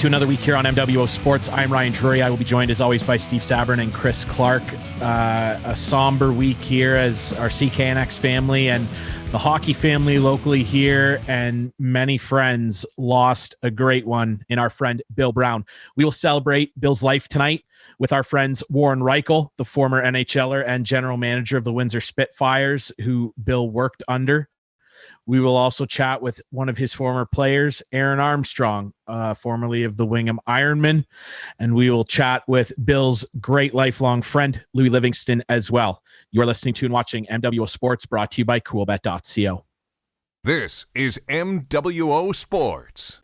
to another week here on MWO Sports. I'm Ryan Drury. I will be joined as always by Steve Sabrin and Chris Clark. A somber week here as our CKNX family and the hockey family locally here and many friends lost a great one in our friend Bill Brown. We will celebrate Bill's life tonight with our friends Warren Rychel, the former NHLer and general manager of the Windsor Spitfires, who Bill worked under. We will also chat with one of his former players, Aaron Armstrong, formerly of the Wingham Ironmen. And we will chat with Bill's great lifelong friend, Louis Livingston, as well. You are listening to and watching MWO Sports, brought to you by coolbet.co. This is MWO Sports.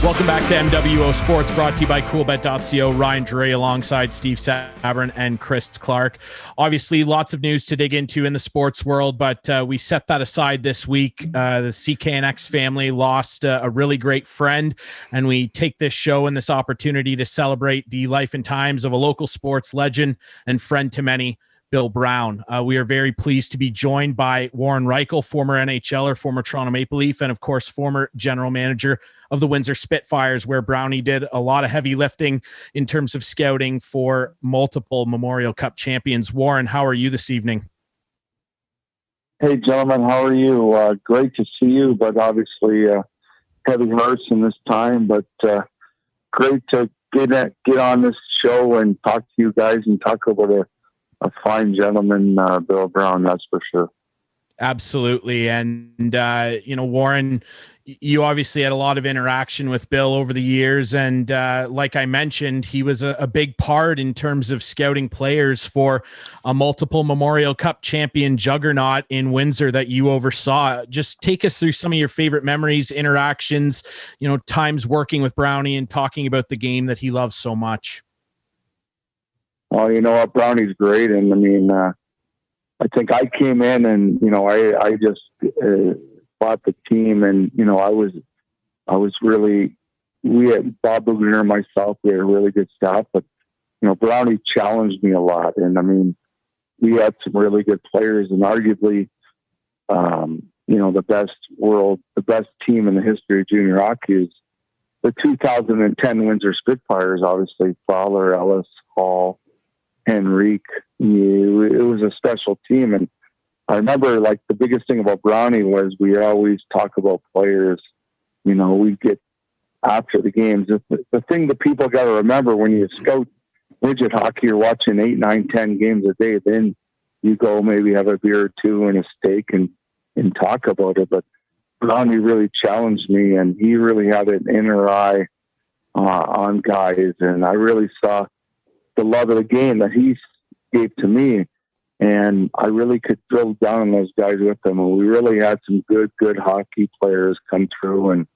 Welcome back to MWO Sports, brought to you by coolbet.co. Ryan Drury alongside Steve Sabrin and Chris Clark. Obviously, lots of news to dig into in the sports world, but we set that aside this week. The CKNX family lost a really great friend, and we take this show and this opportunity to celebrate the life and times of a local sports legend and friend to many, Bill Brown. We are very pleased to be joined by Warren Rychel, former NHLer, former Toronto Maple Leaf, and of course, former general manager of the Windsor Spitfires, where Brownie did a lot of heavy lifting in terms of scouting for multiple Memorial Cup champions. Warren, how are you this evening? Hey, gentlemen, how are you? Great to see you, but obviously heavy hearts in this time, but great to get on this show and talk to you guys and talk about a fine gentleman, Bill Brown, that's for sure. Absolutely. And, Warren, you obviously had a lot of interaction with Bill over the years. And like I mentioned, he was a big part in terms of scouting players for a multiple Memorial Cup champion juggernaut in Windsor that you oversaw. Just take us through some of your favorite memories, interactions, times working with Brownie and talking about the game that he loves so much. Well, you know what, Brownie's great. And I mean, I think I came in and, I just bought the team and, I was really, we had Bob Bugner and myself, we had a really good staff, but, Brownie challenged me a lot. And I mean, we had some really good players and arguably, the best team in the history of junior hockey is the 2010 Windsor Spitfires, obviously Fowler, Ellis, Hall, Henrique. It was a special team. And I remember the biggest thing about Brownie was we always talk about players, we get after the games. The thing that people got to remember when you scout midget hockey, you're watching 8, 9, 10 games a day, then you go maybe have a beer or two and a steak and talk about it. But Brownie really challenged me and he really had an inner eye on guys. And I really saw the love of the game that he gave to me. And I really could drill down on those guys with them. And we really had some good hockey players come through. And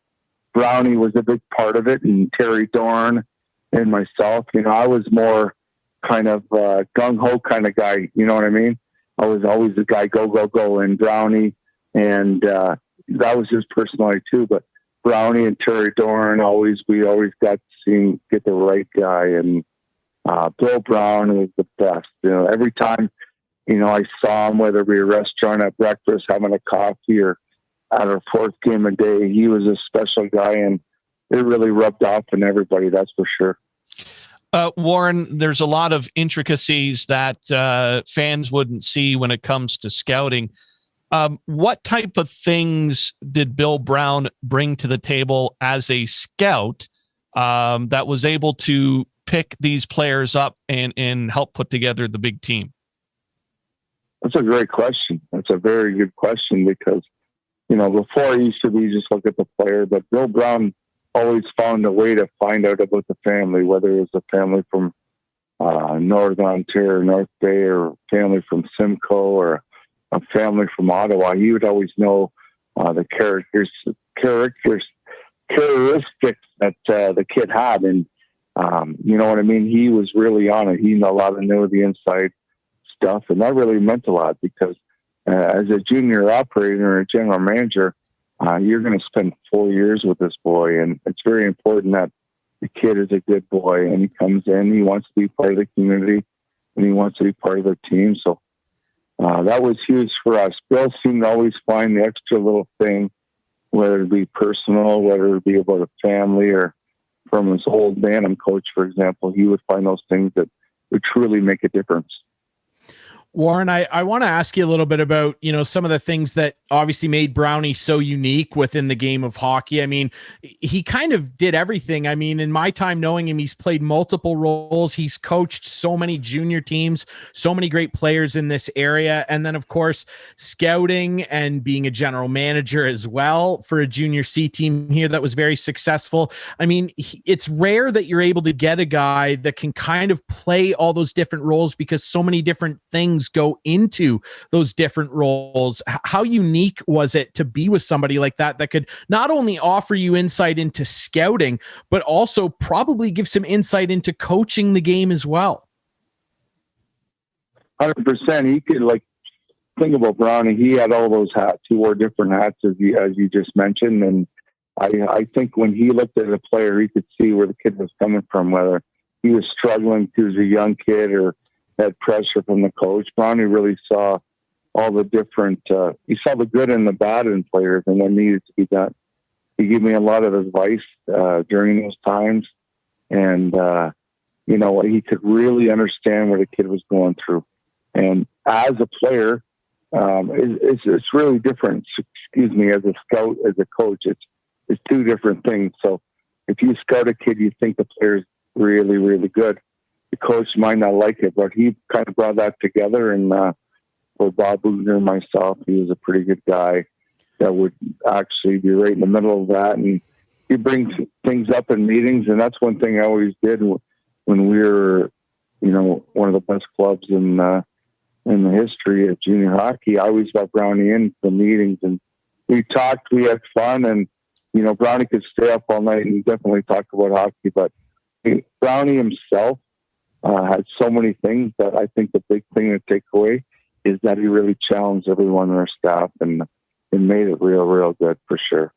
Brownie was a big part of it. And Terry Dorn and myself, I was more kind of gung-ho kind of guy. You know what I mean? I was always the guy, go. And Brownie, and that was his personality too. But Brownie and Terry Dorn, we always got to get the right guy. And Bill Brown was the best. Every time, I saw him, whether it be a restaurant at breakfast, having a coffee, or at our fourth game a day, he was a special guy, and it really rubbed off on everybody, that's for sure. Warren, there's a lot of intricacies that fans wouldn't see when it comes to scouting. What type of things did Bill Brown bring to the table as a scout that was able to pick these players up and help put together the big team? That's a great question. That's a very good question because, before it used to be just look at the player, but Bill Brown always found a way to find out about the family, whether it was a family from Northern Ontario, North Bay, or family from Simcoe, or a family from Ottawa. He would always know the characteristics that the kid had. And, you know what I mean? He was really on it. He knew a lot of the inside stuff. And that really meant a lot because as a junior operator or a general manager, you're going to spend 4 years with this boy. And it's very important that the kid is a good boy and he comes in, he wants to be part of the community and he wants to be part of the team. So that was huge for us. Bill seemed to always find the extra little thing, whether it be personal, whether it be about a family, or from his old Bantam coach, for example. He would find those things that would truly make a difference. Warren, I want to ask you a little bit about, some of the things that obviously made Brownie so unique within the game of hockey. I mean, he kind of did everything. I mean, in my time knowing him, he's played multiple roles. He's coached so many junior teams, so many great players in this area. And then, of course, scouting and being a general manager as well for a junior C team here that was very successful. I mean, it's rare that you're able to get a guy that can kind of play all those different roles, because so many different things go into those different roles. How unique was it to be with somebody like that could not only offer you insight into scouting, but also probably give some insight into coaching the game as well? 100%. He could, think about Brownie. He had all those hats. He wore different hats, as you just mentioned. And I think when he looked at a player, he could see where the kid was coming from, whether he was struggling, he was a young kid, or had pressure from the coach. Brownie really saw all the different, he saw the good and the bad in players and what needed to be done. He gave me a lot of advice during those times. And, he could really understand what a kid was going through. And as a player, it's really different. As a scout, as a coach, it's two different things. So if you scout a kid, you think the player's really, really good. The coach might not like it, but he kind of brought that together. And for Bob Bugner and myself, he was a pretty good guy that would actually be right in the middle of that. And he brings things up in meetings. And that's one thing I always did when we were, one of the best clubs in the history of junior hockey. I always got Brownie in the meetings, and we talked, we had fun, and, Brownie could stay up all night and definitely talk about hockey. But Brownie himself had so many things that I think the big thing to take away is that he really challenged everyone on our staff, and it made it real, real good for sure.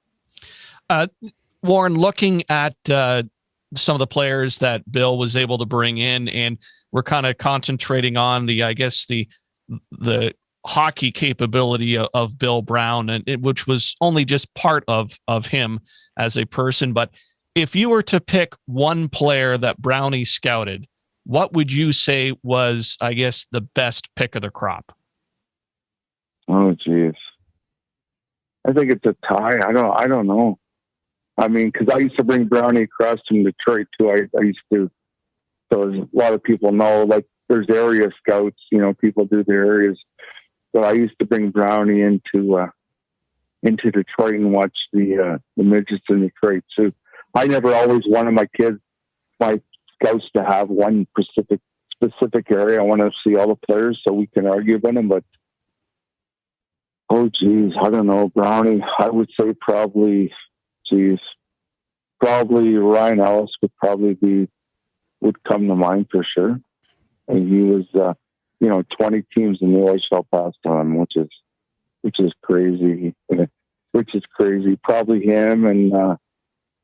Warren, looking at some of the players that Bill was able to bring in, and we're kind of concentrating on the hockey capability of Bill Brown, and which was only just part of him as a person. But if you were to pick one player that Brownie scouted, what would you say was, the best pick of the crop? Oh, geez. I think it's a tie. I don't know. I mean, because I used to bring Brownie across from Detroit too. I used to. So as a lot of people know, there's area scouts. People do their areas. So I used to bring Brownie into Detroit and watch the midgets in Detroit too. I never always wanted my scouts to have one specific area. I want to see all the players so we can argue about them. But oh geez, I don't know, Brownie. I would say probably Ryan Ellis would come to mind for sure. And he was 20 teams in the OHL passed on him, which is crazy. Which is crazy. Probably him and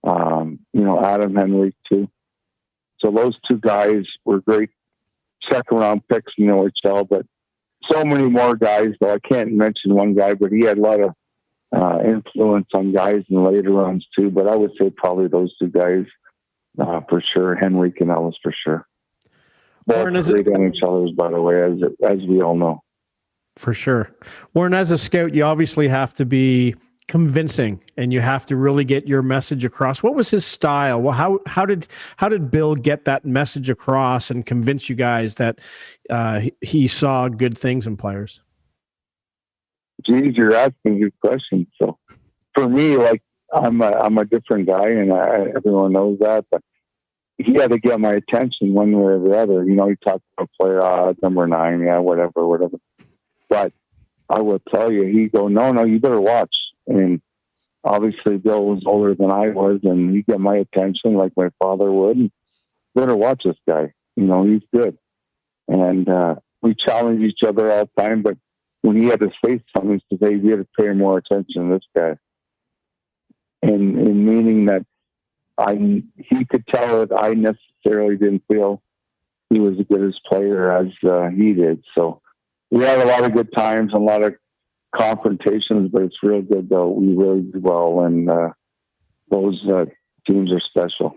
Adam Henry too. So those two guys were great second round picks in the OHL, but so many more guys, though I can't mention one guy, but he had a lot of influence on guys in the later rounds too. But I would say probably those two guys for sure. Henrique and Ellis for sure. Warren, both great NHLers, by the way, as we all know. For sure. Warren, as a scout, you obviously have to be convincing and you have to really get your message across. What was his style? Well, how did Bill get that message across and convince you guys that he saw good things in players? Geez, you're asking good questions. So for me, I'm a different guy, and everyone knows that, but he had to get my attention one way or the other. He talked about player number 9, yeah, whatever. But I will tell you, he'd go, no, you better watch. And obviously Bill was older than I was, and he'd get my attention like my father would. And better watch this guy. He's good. And we challenge each other all the time, but when he had to say something, he said, hey, we had to pay more attention to this guy. And meaning that he could tell that I necessarily didn't feel he was as good as player as he did. So we had a lot of good times and a lot of confrontations, but it's real good though. We really do well, and those teams are special.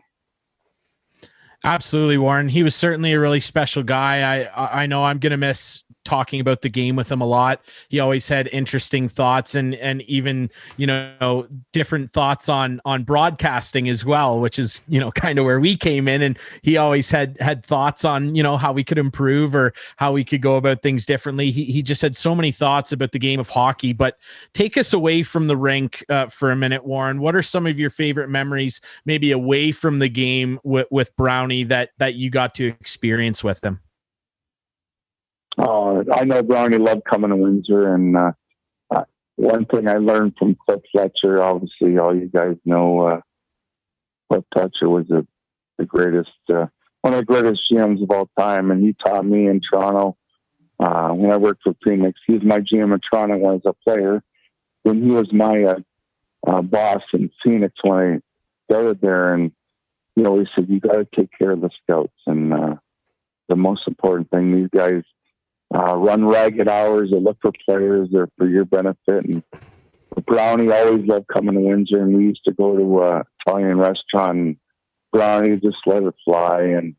Absolutely, Warren. He was certainly a really special guy. I know I'm going to miss talking about the game with him a lot. He always had interesting thoughts and even, different thoughts on broadcasting as well, which is, kind of where we came in. And he always had thoughts on, how we could improve or how we could go about things differently. He just had so many thoughts about the game of hockey. But take us away from the rink for a minute, Warren. What are some of your favorite memories, maybe away from the game with Brownie that you got to experience with him? I know Brownie loved coming to Windsor, and one thing I learned from Cliff Fletcher, obviously all you guys know, Cliff Fletcher was the greatest, one of the greatest GMs of all time, and he taught me in Toronto when I worked for Phoenix. He was my GM in Toronto when I was a player. When he was my boss in Phoenix when I started there, and he always said, you got to take care of the scouts, and the most important thing, these guys run ragged hours. They look for players. They're for your benefit. And Brownie always loved coming to Windsor, and we used to go to an Italian restaurant. And Brownie just let it fly. And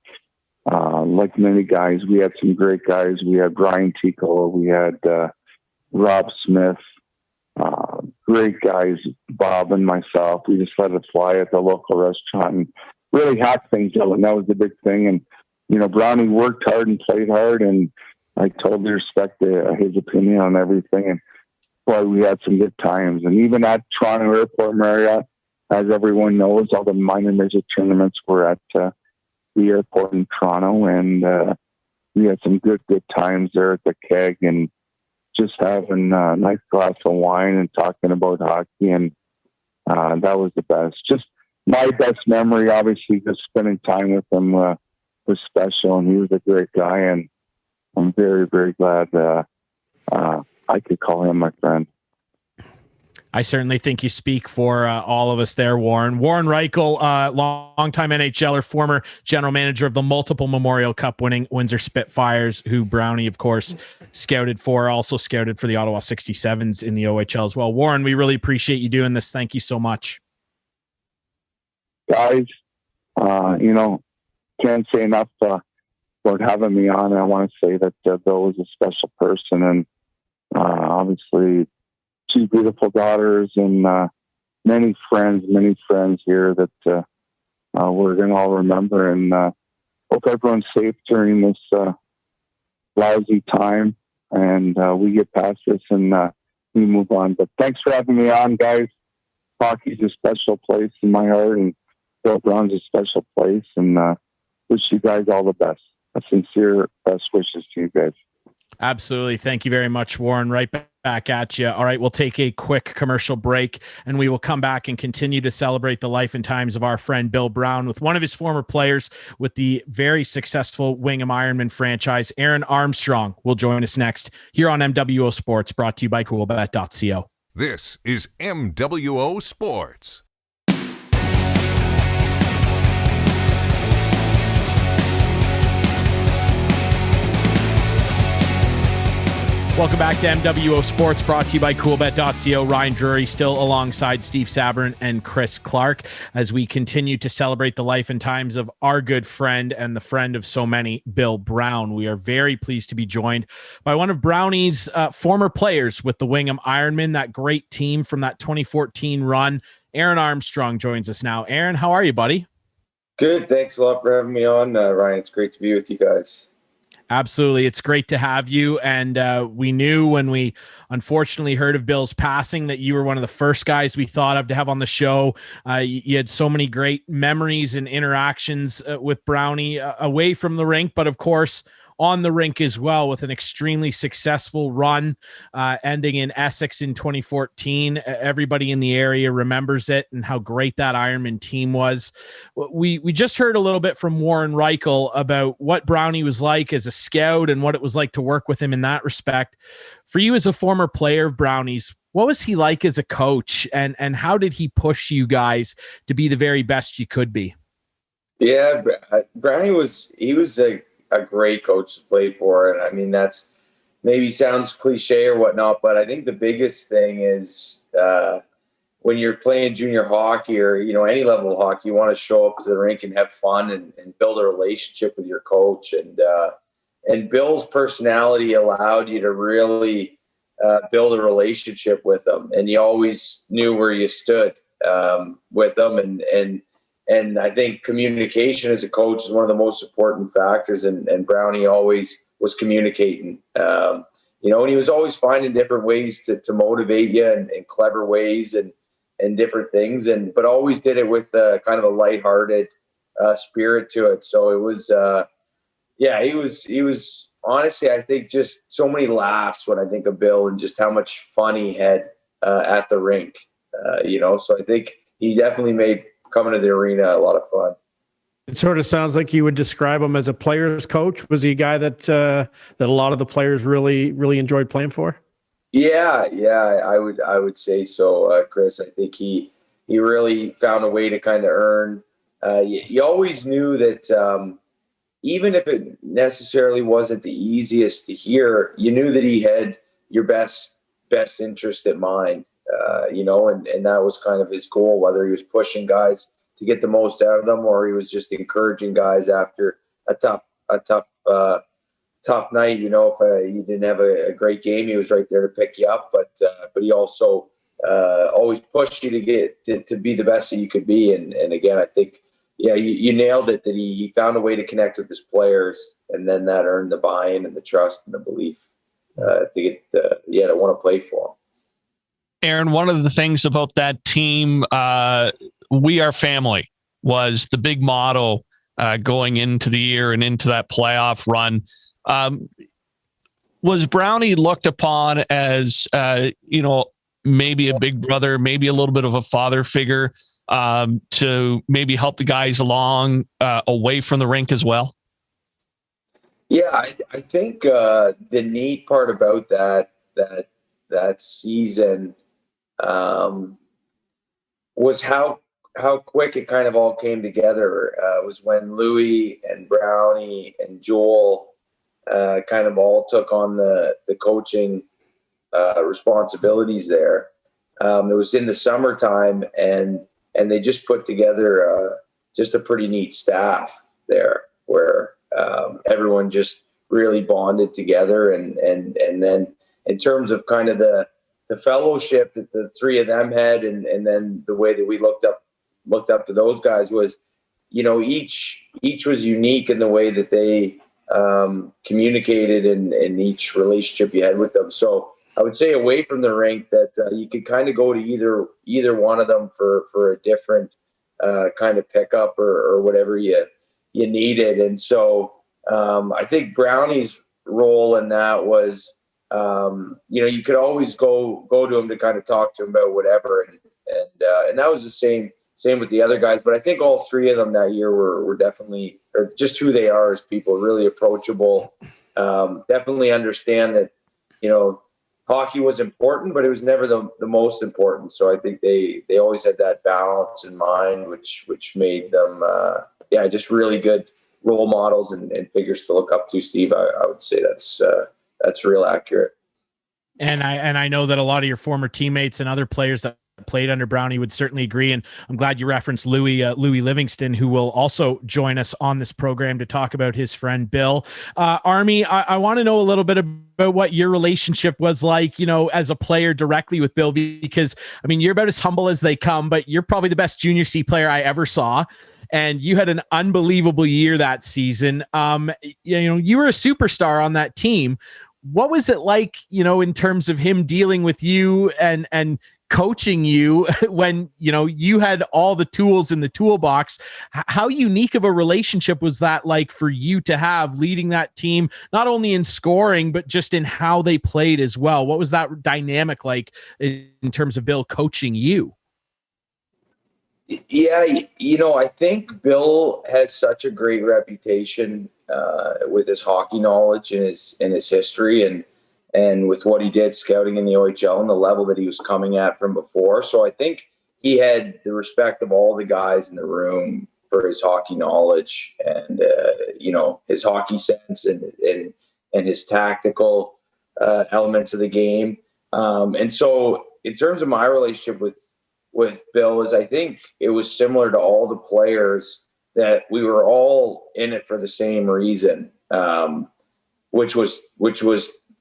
like many guys, we had some great guys. We had Brian Tico. We had Rob Smith. Great guys, Bob and myself. We just let it fly at the local restaurant and really hacked things out. And that was the big thing. And, Brownie worked hard and played hard, and I totally respect his opinion on everything. And boy, we had some good times. And even at Toronto Airport Marriott, as everyone knows, all the minor midget tournaments were at the airport in Toronto. And we had some good times there at the keg and just having a nice glass of wine and talking about hockey. And that was the best. Just my best memory, obviously, just spending time with him was special. And he was a great guy. And I'm very, very glad I could call him my friend. I certainly think you speak for all of us there, Warren. Warren Rychel, longtime NHLer, former general manager of the multiple Memorial Cup winning Windsor Spitfires, who Brownie, of course, scouted for, also scouted for the Ottawa 67s in the OHL as well. Warren, we really appreciate you doing this. Thank you so much. Guys, can't say enough for having me on. I want to say that Bill was a special person, and obviously two beautiful daughters and many friends here that we're going to all remember. And hope everyone's safe during this lousy time, and we get past this and we move on. But thanks for having me on, guys. Hockey's a special place in my heart, and Bill Brown's a special place, and wish you guys all the best. A sincere best wishes to you guys. Absolutely. Thank you very much, Warren. Right back at you. All right, we'll take a quick commercial break, and we will come back and continue to celebrate the life and times of our friend Bill Brown with one of his former players with the very successful Wingham Ironmen franchise. Aaron Armstrong will join us next here on MWO Sports, brought to you by coolbet.co. This is MWO Sports. Welcome back to MWO Sports, brought to you by coolbet.co. Ryan Drury still alongside Steve Sabrin and Chris Clark as we continue to celebrate the life and times of our good friend and the friend of so many, Bill Brown. We are very pleased to be joined by one of Brownie's former players with the Wingham Ironmen, that great team from that 2014 run. Aaron Armstrong joins us now. Aaron, how are you, buddy? Good. Thanks a lot for having me on, Ryan. It's great to be with you guys. Absolutely. It's great to have you. And we knew when we unfortunately heard of Bill's passing that you were one of the first guys we thought of to have on the show. You had so many great memories and interactions with Brownie away from the rink, but of course on the rink as well, with an extremely successful run ending in Essex in 2014. Everybody in the area remembers it and how great that Ironman team was. We just heard a little bit from Warren Rychel about what Brownie was like as a scout and what it was like to work with him in that respect. For you as a former player of Brownie's, what was he like as a coach, and how did he push you guys to be the very best you could be? Yeah, Brownie was a great coach to play for. And I mean, that's maybe sounds cliche or whatnot, but I think the biggest thing is when you're playing junior hockey or, any level of hockey, you want to show up to the rink and have fun and build a relationship with your coach. And Bill's personality allowed you to really build a relationship with him. And you always knew where you stood with them. And I think communication as a coach is one of the most important factors. And Brownie always was communicating, and he was always finding different ways to motivate you and clever ways and different things, but always did it with kind of a lighthearted spirit to it. So it was, he was honestly, I think, just so many laughs when I think of Bill and just how much fun he had at the rink, so I think he definitely made coming to the arena a lot of fun. It sort of sounds like you would describe him as a player's coach. Was he a guy that a lot of the players really, really enjoyed playing for? Yeah, I would say so, Chris. I think he really found a way to kind of earn. You always knew that even if it necessarily wasn't the easiest to hear, you knew that he had your best interest in mind. And that was kind of his goal, whether he was pushing guys to get the most out of them, or he was just encouraging guys after a tough night. If you didn't have a great game, he was right there to pick you up. But he also always pushed you to get to be the best that you could be. And again, I think, you nailed it. That he found a way to connect with his players, and then that earned the buy-in and the trust and the belief to get to want to play for him. Aaron, one of the things about that team, we are family, was the big motto going into the year and into that playoff run. Was Brownie looked upon as, maybe a big brother, maybe a little bit of a father figure to maybe help the guys along away from the rink as well? Yeah, I think the neat part about that season was how quick it kind of all came together. Was when Louis and Brownie and Joel kind of all took on the coaching responsibilities there. It was in the summertime, and they just put together just a pretty neat staff there, where everyone just really bonded together. And then in terms of kind of the fellowship that the three of them had, and then the way that we looked up to those guys was, each was unique in the way that they communicated in each relationship you had with them. So I would say away from the rink that you could kind of go to either one of them for a different kind of pickup or whatever you needed. And so I think Brownie's role in that was, you could always go to him to kind of talk to him about whatever, and that was the same with the other guys. But I think all three of them that year were definitely, or just who they are as people, really approachable. Definitely understand that hockey was important, but it was never the most important. So I think they always had that balance in mind, which made them just really good role models and figures to look up to. Steve, I would say that's real accurate. And I know that a lot of your former teammates and other players that played under Brownie would certainly agree. And I'm glad you referenced Louis Livingston, who will also join us on this program to talk about his friend Bill. Army, I want to know a little bit about what your relationship was like, as a player directly with Bill, because you're about as humble as they come, but you're probably the best junior C player I ever saw. And you had an unbelievable year that season. You were a superstar on that team. What was it like, in terms of him dealing with you and coaching you when, you had all the tools in the toolbox? How unique of a relationship was that like for you to have, leading that team, not only in scoring, but just in how they played as well? What was that dynamic like in terms of Bill coaching you? Yeah, I think Bill has such a great reputation with his hockey knowledge and his history, and with what he did scouting in the OHL and the level that he was coming at from before. So I think he had the respect of all the guys in the room for his hockey knowledge and his hockey sense and his tactical elements of the game. And so in terms of my relationship with Bill, is I think it was similar to all the players, that we were all in it for the same reason, which was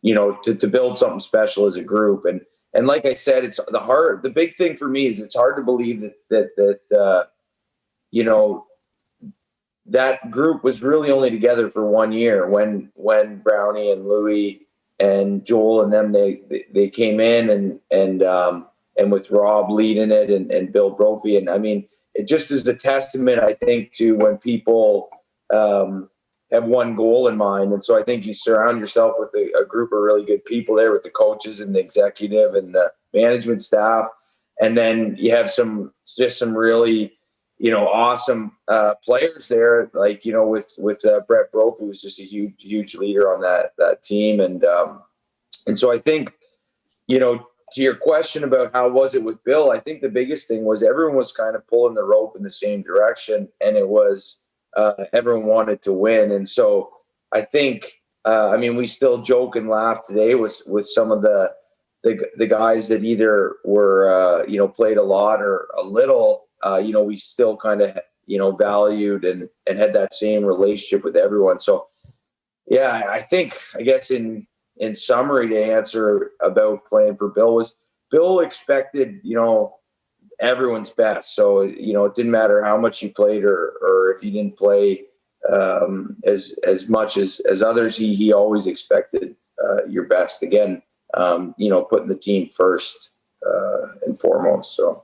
to build something special as a group. And like I said, it's the big thing for me is it's hard to believe that that group was really only together for 1 year when Brownie and Louie and Joel and them, they came in and with Rob leading it and Bill Brophy. And I mean, it just is a testament, I think, to when people have one goal in mind. And so I think you surround yourself with a group of really good people there, with the coaches and the executive and the management staff. And then you have some really, awesome players there, like, with Brett Brophy, who was just a huge leader on that team. And so I think, to your question about how was it with Bill, I think the biggest thing was everyone was kind of pulling the rope in the same direction, and it was everyone wanted to win. And so I think, we still joke and laugh today with some of the guys that either were, played a lot or a little, we still kind of, valued and had that same relationship with everyone. So, yeah, I guess in summary, to answer about playing for Bill, was Bill expected, everyone's best. So, it didn't matter how much you played or if you didn't play as much as others, he always expected your best. Again, putting the team first and foremost. So,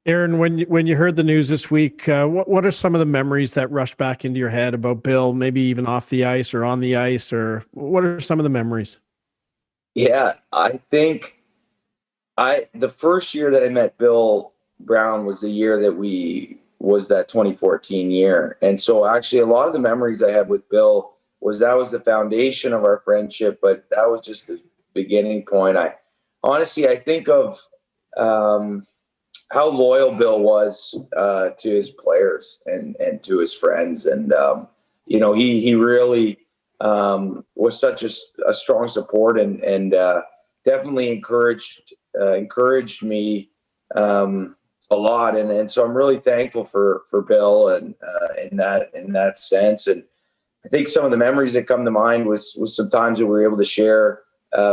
Aaron, when you heard the news this week, what are some of the memories that rushed back into your head about Bill, maybe even off the ice or on the ice, or what are some of the memories? Yeah, I think the first year that I met Bill Brown was the year that was that 2014 year. And so actually a lot of the memories I have with Bill was the foundation of our friendship, but that was just the beginning point. I think of how loyal Bill was to his players and to his friends. And, he really was such a strong support and definitely encouraged me a lot. And so I'm really thankful for Bill and in that sense. And I think some of the memories that come to mind was some times that we were able to share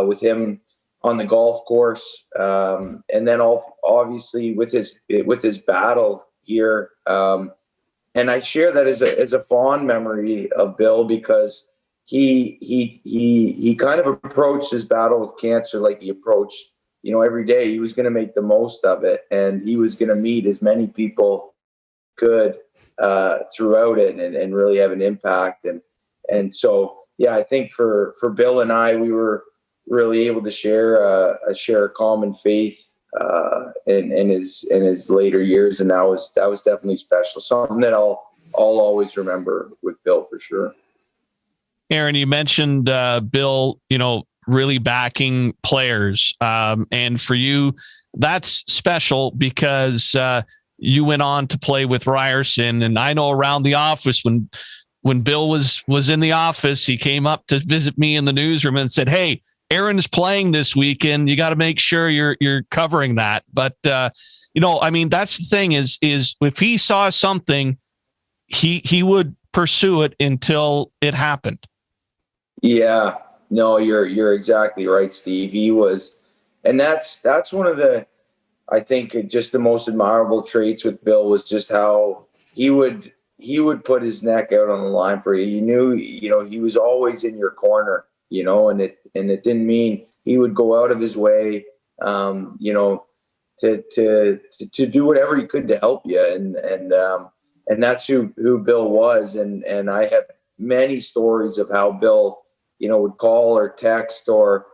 with him on the golf course, and then obviously with his battle here, and I share that as a fond memory of Bill, because he kind of approached his battle with cancer like he approached, every day. He was going to make the most of it, and he was going to meet as many people could throughout it and really have an impact. And so, yeah, I think for Bill and I, we were really able to share a common faith in his later years, and that was definitely special. Something that I'll always remember with Bill for sure. Aaron, you mentioned Bill, really backing players, and for you, that's special because you went on to play with Ryerson, and I know around the office when Bill was in the office, he came up to visit me in the newsroom and said, "Hey, Aaron's playing this weekend. You got to make sure you're covering that." But that's the thing is if he saw something, he would pursue it until it happened. Yeah, no, you're exactly right, Steve. He was, and that's one of the, I think, just the most admirable traits with Bill was just how he would put his neck out on the line for you. You knew, he was always in your corner. And it didn't mean he would go out of his way, to do whatever he could to help you. And that's who Bill was. And I have many stories of how Bill, would call or text or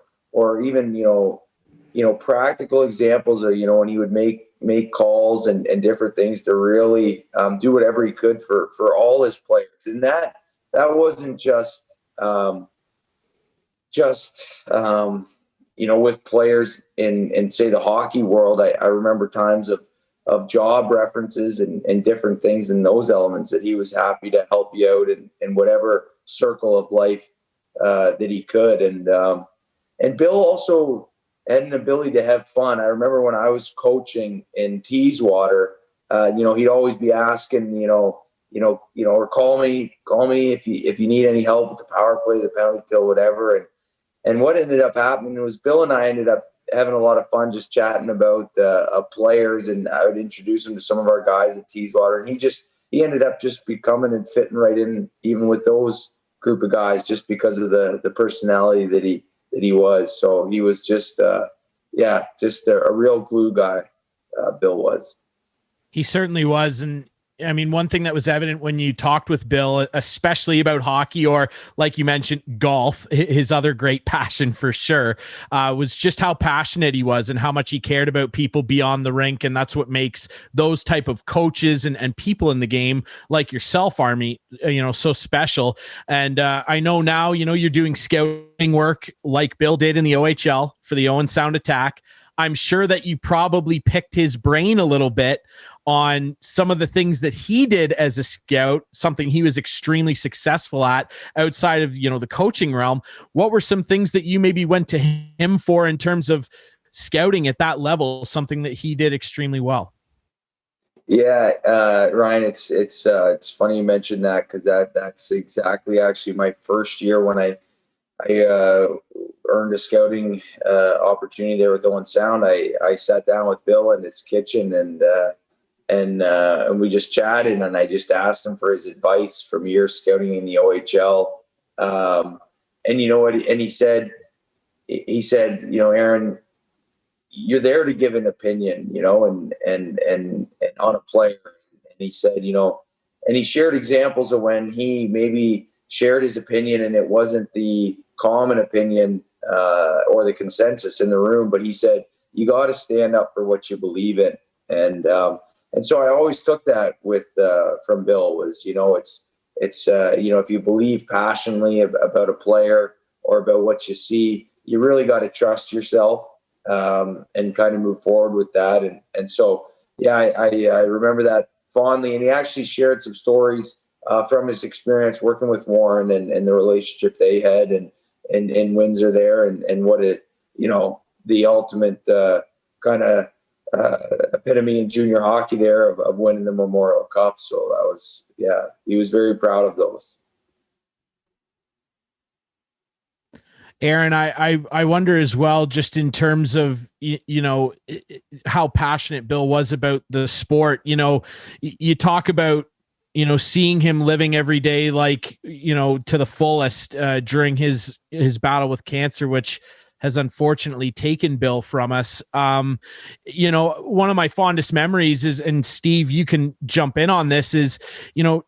even, practical examples of, when he would make calls and different things to really do whatever he could for all his players. And that wasn't just with players in say the hockey world. I remember times of job references and different things in those elements that he was happy to help you out in whatever circle of life that he could. And and Bill also had an ability to have fun. I remember when I was coaching in Teeswater, he'd always be asking, or call me if you need any help with the power play, the penalty kill, whatever. And what ended up happening was Bill and I ended up having a lot of fun just chatting about players, and I would introduce him to some of our guys at Teeswater, and he ended up just becoming and fitting right in even with those group of guys just because of the personality that he was. So he was just a real glue guy. Bill was. He certainly was. And I mean, one thing that was evident when you talked with Bill, especially about hockey, or like you mentioned, golf, his other great passion for sure, was just how passionate he was and how much he cared about people beyond the rink. And that's what makes those type of coaches and people in the game like yourself, Army, so special. And I know now, you're doing scouting work like Bill did in the OHL for the Owen Sound Attack. I'm sure that you probably picked his brain a little bit on some of the things that he did as a scout, something he was extremely successful at outside of, the coaching realm. What were some things that you maybe went to him for in terms of scouting at that level, something that he did extremely well? Yeah, Ryan, it's funny you mentioned that, because that's exactly actually my first year when I earned a scouting opportunity there with Owen Sound. I sat down with Bill in his kitchen and we just chatted, and I just asked him for his advice from years scouting in the OHL. And you know what? And he said, Aaron, you're there to give an opinion, and on a player. And he said, and he shared examples of when he maybe shared his opinion and it wasn't the common opinion or the consensus in the room, but he said, you got to stand up for what you believe in. And so I always took that from Bill was, it's if you believe passionately about a player or about what you see, you really got to trust yourself and kind of move forward with that. And so, yeah, I remember that fondly. And he actually shared some stories from his experience working with Warren and the relationship they had and in Windsor there, and what the ultimate kind of epitome in junior hockey there of winning the Memorial Cup. So that was, he was very proud of those. Aaron, I wonder as well, just in terms of, how passionate Bill was about the sport. You talk about, seeing him living every day, like, to the fullest during his battle with cancer, which has unfortunately taken Bill from us. One of my fondest memories is, and Steve, you can jump in on this, is,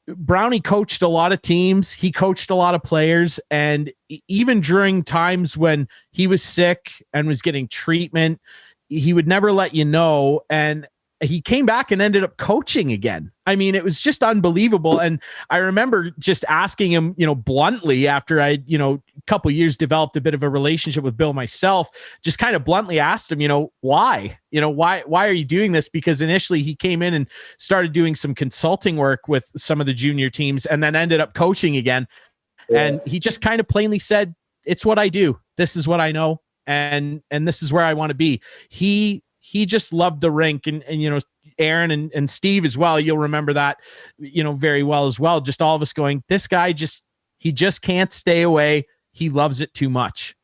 Brownie coached a lot of teams. He coached a lot of players. And even during times when he was sick and was getting treatment, he would never let you know. And he came back and ended up coaching again. I mean, it was just unbelievable. And I remember just asking him, bluntly, after I, a couple of years developed a bit of a relationship with Bill myself, just kind of bluntly asked him, why are you doing this? Because initially he came in and started doing some consulting work with some of the junior teams and then ended up coaching again. Yeah. And he just kind of plainly said, it's what I do. This is what I know. And this is where I want to be. He just loved the rink, and Aaron and Steve as well. You'll remember that, very well as well. Just all of us going, this guy he just can't stay away. He loves it too much.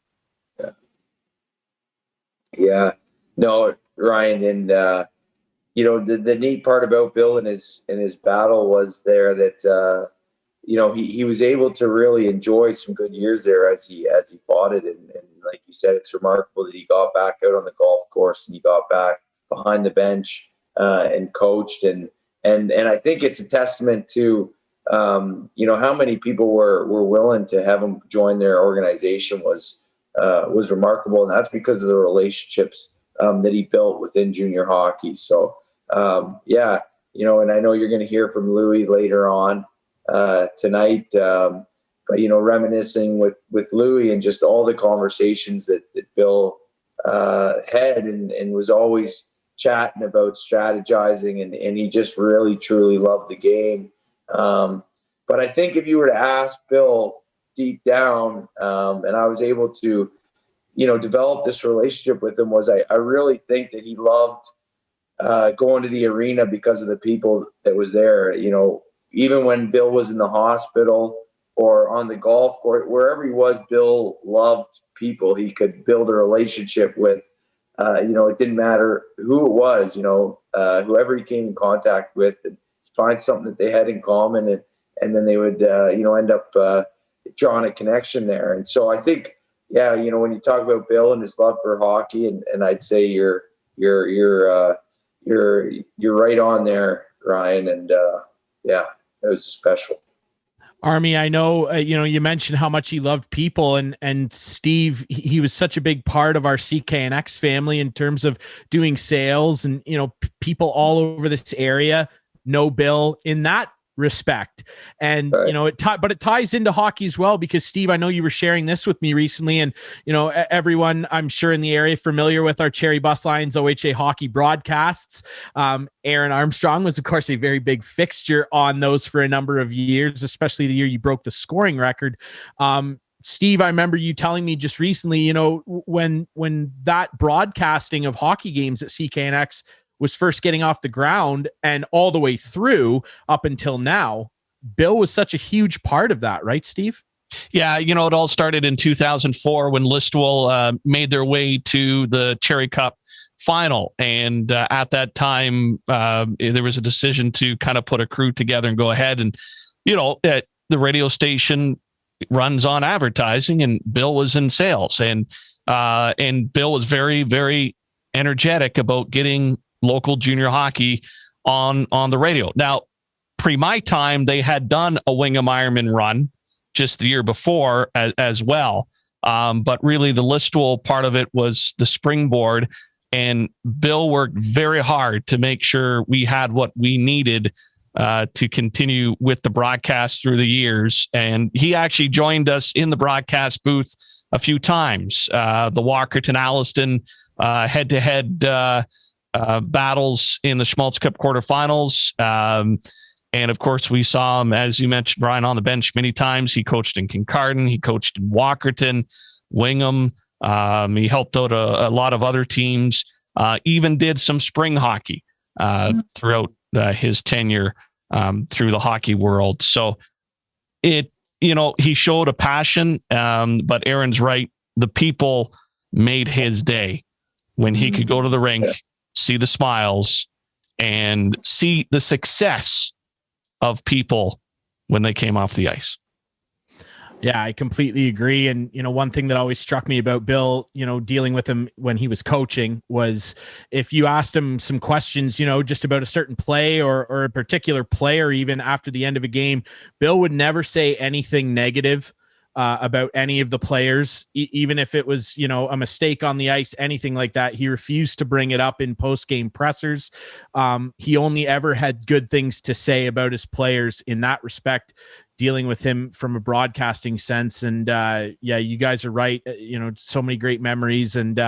Yeah. No, Ryan. And, the neat part about Bill and his battle was there that, he was able to really enjoy some good years there as he fought it. And like you said, it's remarkable that he got back out on the golf course and he got back behind the bench and coached. And I think it's a testament to, how many people were willing to have him join their organization was remarkable. And that's because of the relationships that he built within junior hockey. So, and I know you're going to hear from Louis later on tonight, but reminiscing with Louis and just all the conversations that Bill had and was always chatting about strategizing, and he just really truly loved the game. But I think if you were to ask Bill deep down, and I was able to developed this relationship with him was I really think that he loved going to the arena because of the people that was there. Even when Bill was in the hospital or on the golf court, wherever he was, Bill loved people he could build a relationship with. It didn't matter who it was, whoever he came in contact with, and find something that they had in common, and then they would, end up drawing a connection there. And so I think, when you talk about Bill and his love for hockey, and I'd say you're right on there, Ryan. And it was special. Army, I know, you mentioned how much he loved people, and Steve, he was such a big part of our CKNX family in terms of doing sales, and, people all over this area know Bill in that respect. And, right. But it ties into hockey as well, because Steve, I know you were sharing this with me recently, and, everyone I'm sure in the area familiar with our Cherry Bus Lions OHA hockey broadcasts. Aaron Armstrong was, of course, a very big fixture on those for a number of years, especially the year you broke the scoring record. Steve, I remember you telling me just recently, when that broadcasting of hockey games at CKNX was first getting off the ground and all the way through up until now, Bill was such a huge part of that, right, Steve? Yeah, it all started in 2004 when Listowel made their way to the Cherry Cup final. And at that time, there was a decision to kind of put a crew together and go ahead. And, the radio station runs on advertising, and Bill was in sales. And Bill was very, very energetic about getting local junior hockey on the radio. Now, pre my time, they had done a Wingham Ironmen run just the year before as well. But really the Listowel part of it was the springboard, and Bill worked very hard to make sure we had what we needed to continue with the broadcast through the years. And he actually joined us in the broadcast booth a few times. The Walkerton Alliston head-to-head battles in the Schmaltz Cup quarterfinals. And of course, we saw him, as you mentioned, Brian, on the bench many times. He coached in Kincardine. He coached in Walkerton, Wingham. He helped out a lot of other teams, even did some spring hockey throughout his tenure through the hockey world. So he showed a passion, but Aaron's right. The people made his day when he could go to the rink, see the smiles, and see the success of people when they came off the ice. Yeah, I completely agree. And, one thing that always struck me about Bill, dealing with him when he was coaching, was if you asked him some questions, just about a certain play or a particular player, even after the end of a game, Bill would never say anything negative about any of the players, even if it was, a mistake on the ice, anything like that. He refused to bring it up in post-game pressers. He only ever had good things to say about his players in that respect, dealing with him from a broadcasting sense. And you guys are right. So many great memories. And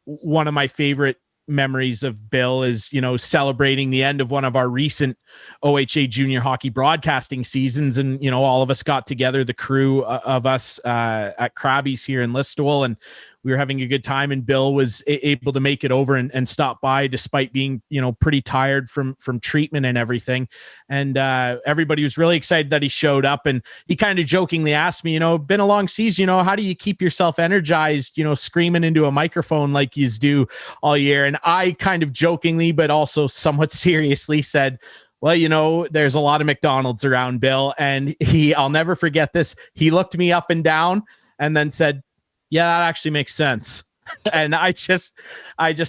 one of my favorite memories of Bill is, celebrating the end of one of our recent OHA junior hockey broadcasting seasons. And, all of us got together, the crew of us at Krabby's here in Listowel, and we were having a good time, and Bill was able to make it over and stop by despite being, pretty tired from treatment and everything. And everybody was really excited that he showed up, and he kind of jokingly asked me, been a long season, how do you keep yourself energized, screaming into a microphone like you do all year? And I kind of jokingly, but also somewhat seriously said, well, there's a lot of McDonald's around, Bill. And I'll never forget this. He looked me up and down and then said, yeah, that actually makes sense. And I just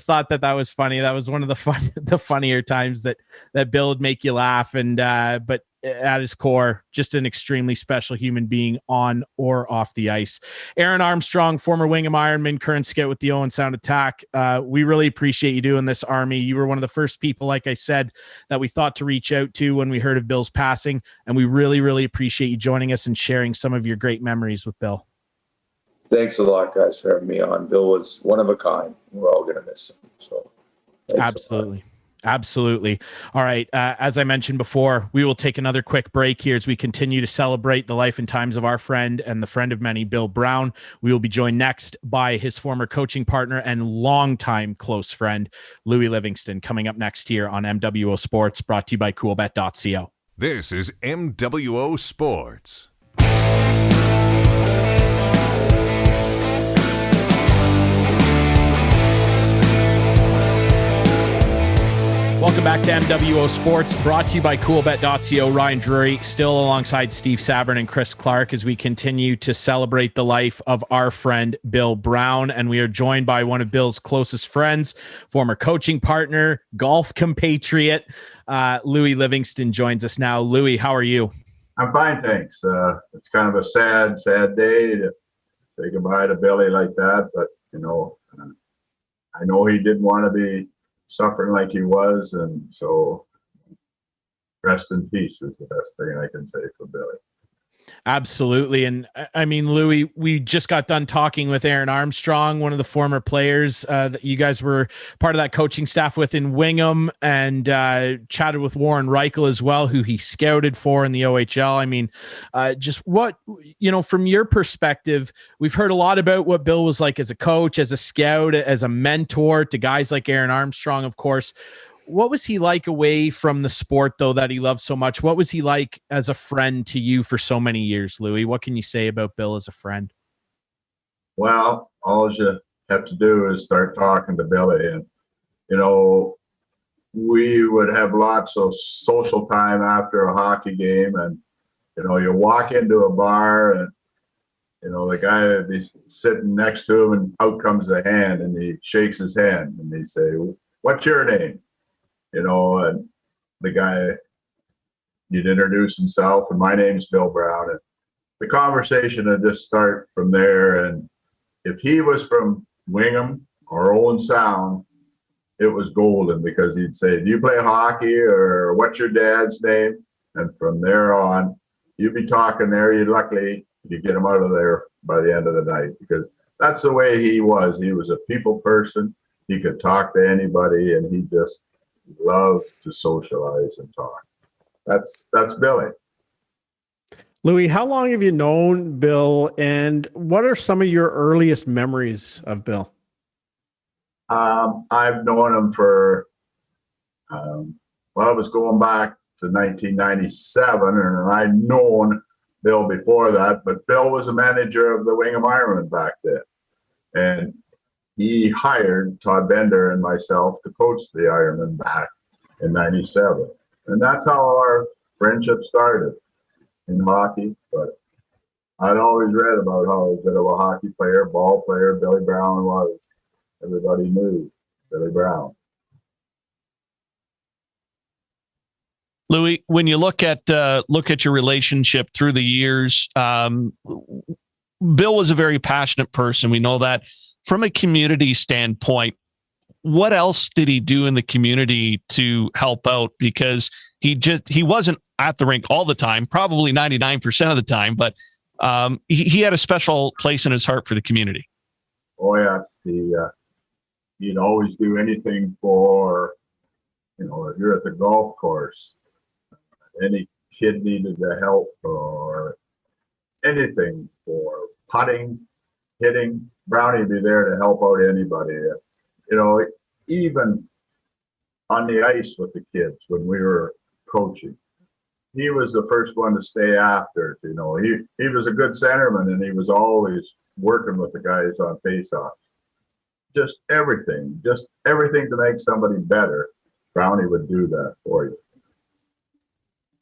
thought that was funny. That was one of the funnier times that Bill would make you laugh. And but at his core, just an extremely special human being on or off the ice. Aaron Armstrong, former Wingham Ironman, current scout with the Owen Sound Attack. We really appreciate you doing this, Army. You were one of the first people, like I said, that we thought to reach out to when we heard of Bill's passing. And we really, really appreciate you joining us and sharing some of your great memories with Bill. Thanks a lot, guys, for having me on. Bill was one of a kind. We're all going to miss him. So absolutely. Absolutely. All right. As I mentioned before, we will take another quick break here as we continue to celebrate the life and times of our friend and the friend of many, Bill Brown. We will be joined next by his former coaching partner and longtime close friend, Louis Livingston, coming up next here on MWO Sports, brought to you by coolbet.co. This is MWO Sports. Welcome back to MWO Sports, brought to you by coolbet.co. Ryan Drury still alongside Steve Sabern and Chris Clark as we continue to celebrate the life of our friend Bill Brown. And we are joined by one of Bill's closest friends, former coaching partner, golf compatriot, Louis Livingston joins us now. Louis, how are you? I'm fine, thanks. It's kind of a sad day to say goodbye to Billy like that, but I know he didn't want to be suffering like he was, and so rest in peace is the best thing I can say for Billy. Absolutely. And I mean, Louis, we just got done talking with Aaron Armstrong, one of the former players that you guys were part of that coaching staff with in Wingham, and chatted with Warren Rychel as well, who he scouted for in the OHL. I mean, just what, from your perspective, we've heard a lot about what Bill was like as a coach, as a scout, as a mentor to guys like Aaron Armstrong, of course. What was he like away from the sport, though, that he loved so much? What was he like as a friend to you for so many years, Louis? What can you say about Bill as a friend? Well, all you have to do is start talking to Billy. And, we would have lots of social time after a hockey game. And, you walk into a bar and, the guy would be sitting next to him and out comes the hand and he shakes his hand and they say, "What's your name?" And the guy, he'd introduce himself, and my name's Bill Brown. And the conversation would just start from there. And if he was from Wingham or Owen Sound, it was golden, because he'd say, "Do you play hockey?" or "What's your dad's name?" And from there on, you'd be talking there. Luckily, you get him out of there by the end of the night, because that's the way he was. He was a people person. He could talk to anybody, and he just loved to socialize and talk. That's Billy. Louis, how long have you known Bill, and what are some of your earliest memories of Bill? I've known him for, I was going back to 1997, and I'd known Bill before that, but Bill was a manager of the Wingham Ironmen back then. And he hired Todd Bender and myself to coach the Ironmen back in 97. And that's how our friendship started in hockey. But I'd always read about how good of a hockey player, ball player Billy Brown was. Everybody knew Billy Brown. Louis, when you look at your relationship through the years, Bill was a very passionate person. We know that. From a community standpoint, what else did he do in the community to help out? Because he wasn't at the rink all the time, probably 99% of the time, but he had a special place in his heart for the community. Oh yes, he'd always do anything for, if you're at the golf course, any kid needed the help or anything for putting, hitting, Brownie would be there to help out anybody. Even on the ice with the kids when we were coaching, he was the first one to stay after. He was a good centerman, and he was always working with the guys on face-offs. Just everything to make somebody better. Brownie would do that for you.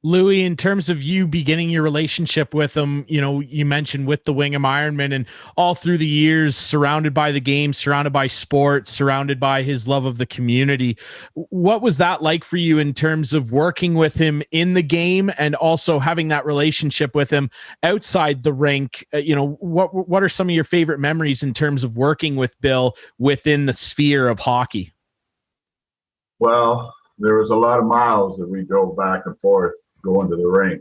Louis, in terms of you beginning your relationship with him, you mentioned with the Wingham Ironmen, and all through the years, surrounded by the game, surrounded by sports, surrounded by his love of the community. What was that like for you in terms of working with him in the game and also having that relationship with him outside the rink? What are some of your favorite memories in terms of working with Bill within the sphere of hockey? Well, there was a lot of miles that we drove back and forth going to the rink.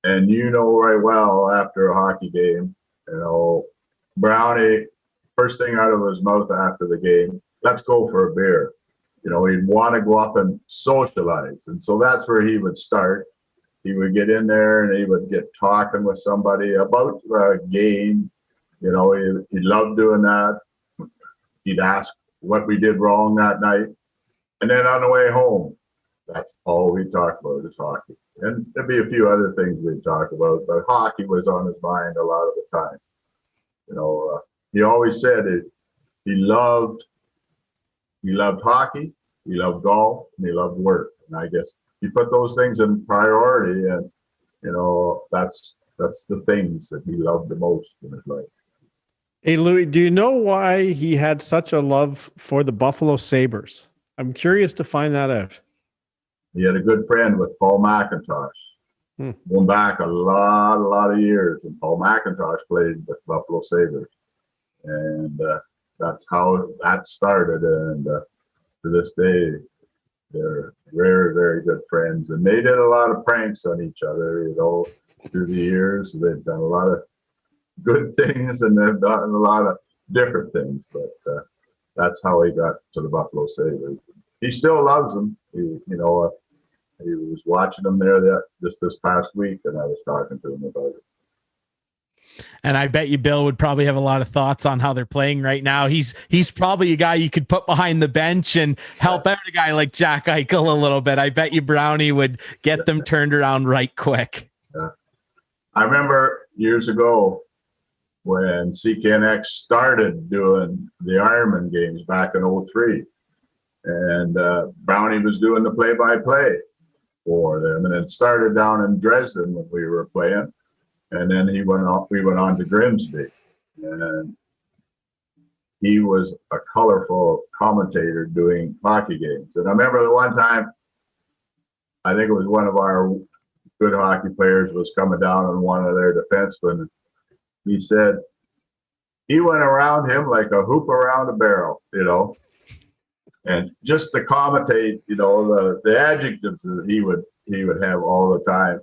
And right well, after a hockey game, Brownie, first thing out of his mouth after the game, "Let's go for a beer." he'd want to go up and socialize. And so that's where he would start. He would get in there and he would get talking with somebody about the game. He loved doing that. He'd ask what we did wrong that night. And then on the way home, that's all we talked about is hockey. And there'd be a few other things we'd talk about, but hockey was on his mind a lot of the time. He always said he loved hockey, he loved golf, and he loved work. And I guess he put those things in priority, and that's the things that he loved the most in his life. Hey, Louis, do you know why he had such a love for the Buffalo Sabres? I'm curious to find that out. He had a good friend with Paul McIntosh, going back a lot of years, and Paul McIntosh played with Buffalo Sabres, and that's how that started. And to this day, they're very, very good friends, and they did a lot of pranks on each other. Through the years, they've done a lot of good things, and they've done a lot of different things. But that's how he got to the Buffalo Sabres. He still loves them. He was watching them there just this past week, and I was talking to him about it. And I bet you Bill would probably have a lot of thoughts on how they're playing right now. He's probably a guy you could put behind the bench and help out a guy like Jack Eichel a little bit. I bet you Brownie would get them turned around right quick. Yeah. I remember years ago when CKNX started doing the Ironman games back in 2003, and Brownie was doing the play-by-play for them, and it started down in Dresden when we were playing, and then we went on to Grimsby, and he was a colorful commentator doing hockey games. And I remember the one time, I think it was one of our good hockey players was coming down on one of their defensemen. He said he went around him like a hoop around a barrel, and just to commentate, the adjectives that he would have all the time.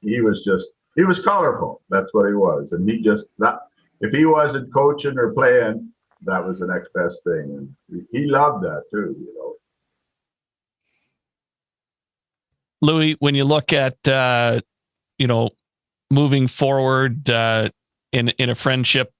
He was colorful. That's what he was, and if he wasn't coaching or playing, that was the next best thing, and he loved that too. Louis, when you look at moving forward in a friendship,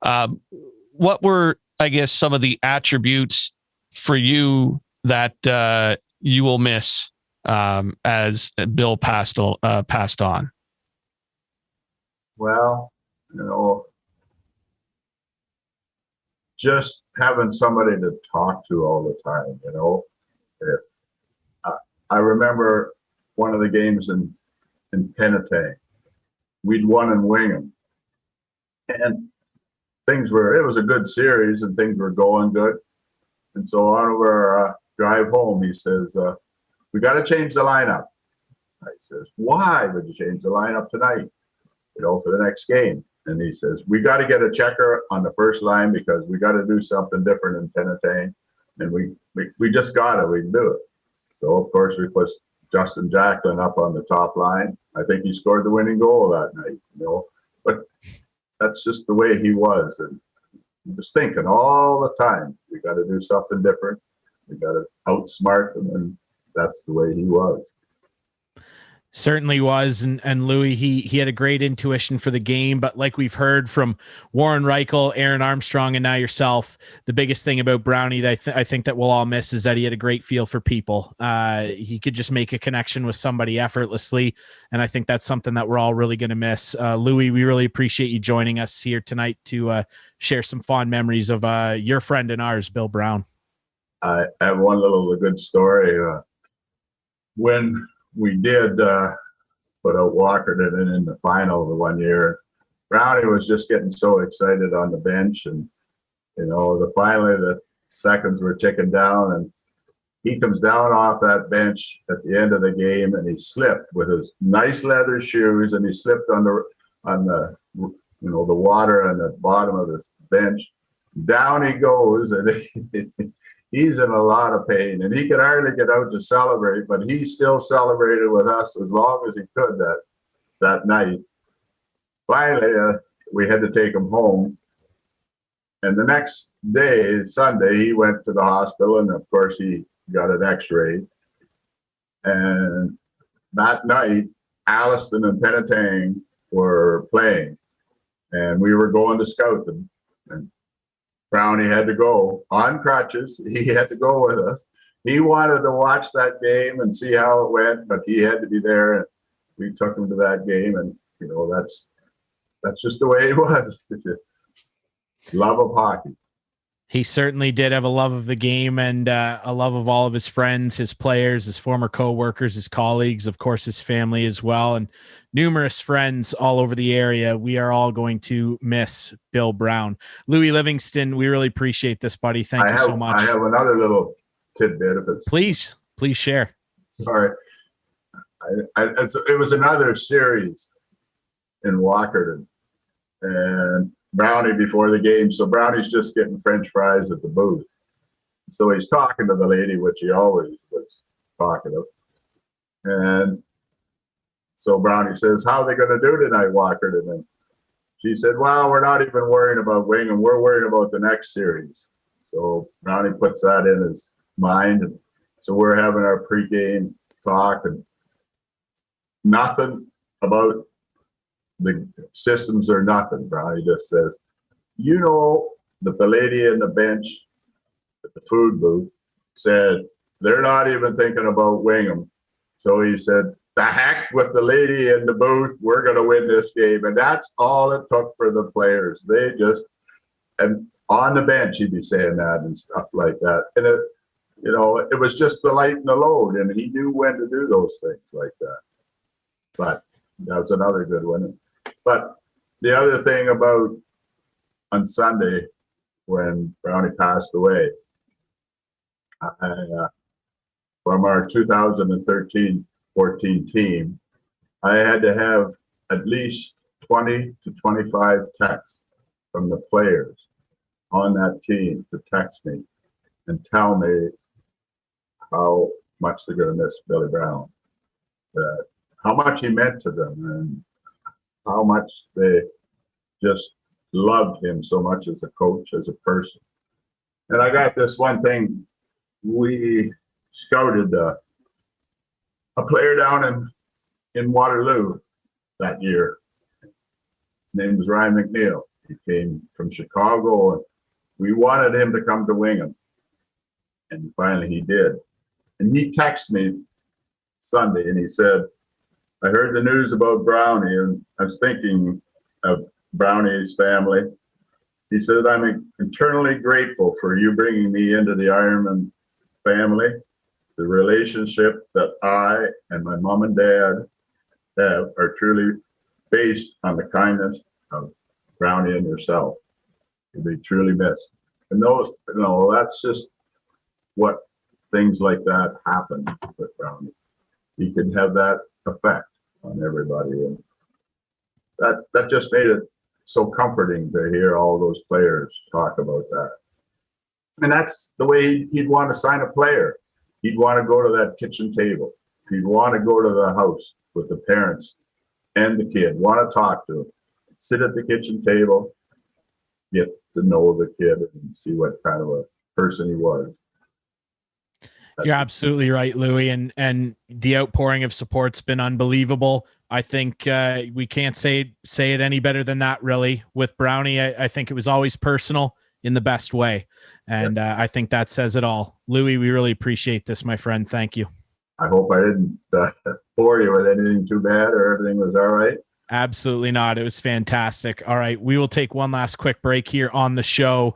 what were, I guess, some of the attributes for you that you will miss as Bill passed on? Well, just having somebody to talk to all the time. I remember one of the games in Penetang. We'd won in Wingham, and it was a good series, and things were going good. And so on our drive home, he says, we got to change the lineup. I says, why would you change the lineup tonight, for the next game? And he says, we got to get a checker on the first line because we got to do something different in Penetang. And we just got it. We can do it. So, of course, we put Justin Jacklin up on the top line. I think he scored the winning goal that night, But that's just the way he was. And he was thinking all the time, we got to do something different. We got to outsmart them, and that's the way he was. Certainly was. And Louis, he had a great intuition for the game, but like we've heard from Warren Rychel, Aaron Armstrong, and now yourself, the biggest thing about Brownie that I think that we'll all miss is that he had a great feel for people. He could just make a connection with somebody effortlessly, and I think that's something that we're all really going to miss. Louis, we really appreciate you joining us here tonight to share some fond memories of your friend and ours, Bill Brown. I have one little good story. When we did put out Walkerton in the final the one year, Brownie was just getting so excited on the bench, and finally the seconds were ticking down, and he comes down off that bench at the end of the game, and he slipped with his nice leather shoes, and he slipped on the water on the bottom of the bench. Down he goes, and he's in a lot of pain, and he could hardly get out to celebrate, but he still celebrated with us as long as he could that night. Finally, we had to take him home, And the next day, Sunday, he went to the hospital, and of course he got an x-ray. And that night, Alliston and Penetang were playing, and we were going to scout them. And Brownie had to go on crutches. He had to go with us. He wanted to watch that game and see how it went, but he had to be there. And we took him to that game, and that's just the way it was. Love of hockey. He certainly did have a love of the game and a love of all of his friends, his players, his former co-workers, his colleagues, of course, his family as well, and numerous friends all over the area. We are all going to miss Bill Brown. Louis Livingston, we really appreciate this, buddy. Thank you so much. I have another little tidbit of it. Please share. Sorry. It was another series in Walkerton, and Brownie before the game. So Brownie's just getting French fries at the booth. So he's talking to the lady, which he always was talking to. And so Brownie says, "How are they going to do tonight, Walkerton?" And she said, "Well, we're not even worrying about Wingham. We're worried about the next series." So Brownie puts that in his mind. And so we're having our pregame talk, and nothing about the systems or nothing. Brownie just says, "You know that the lady in the bench at the food booth said they're not even thinking about Wingham." So he said, "The heck with the lady in the booth. We're going to win this game." And that's all it took for the players. They just, and on the bench, he'd be saying that and stuff like that. And it was just the light and the load, and he knew when to do those things like that. But that was another good one. But the other thing about on Sunday when Brownie passed away, from our 2013-14 team, I had to have at least 20 to 25 texts from the players on that team to text me and tell me how much they're going to miss Billy Brown, that how much he meant to them, and how much they just loved him so much as a coach, as a person. And I got this one thing. We scouted a player down in Waterloo that year. His name was Ryan McNeil. He came from Chicago, and we wanted him to come to Wingham. And finally he did. And he texted me Sunday, and he said, "I heard the news about Brownie, and I was thinking of Brownie's family." He said, "I'm eternally grateful for you bringing me into the Ironman family. The relationship that I and my mom and dad have are truly based on the kindness of Brownie and yourself. You'll be truly missed." And those, that's just what things like that happen with Brownie. He could have that effect on everybody, and that just made it so comforting to hear all those players talk about that. And that's the way he'd want to sign a player. He'd want to go to that kitchen table. He'd want to go to the house with the parents and the kid, want to talk to him, sit at the kitchen table, get to know the kid and see what kind of a person he was. You're absolutely right, Louis, and the outpouring of support's been unbelievable. I think we can't say it any better than that, really. With Brownie, I think it was always personal in the best way, and I think that says it all. Louis, we really appreciate this, my friend. Thank you. I hope I didn't bore you with anything too bad, or everything was all right. Absolutely not. It was fantastic. All right. We will take one last quick break here on the show.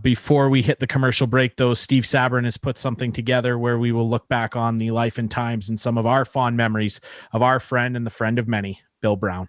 Before we hit the commercial break, though, Steve Sabrin has put something together where we will look back on the life and times and some of our fond memories of our friend and the friend of many, Bill Brown.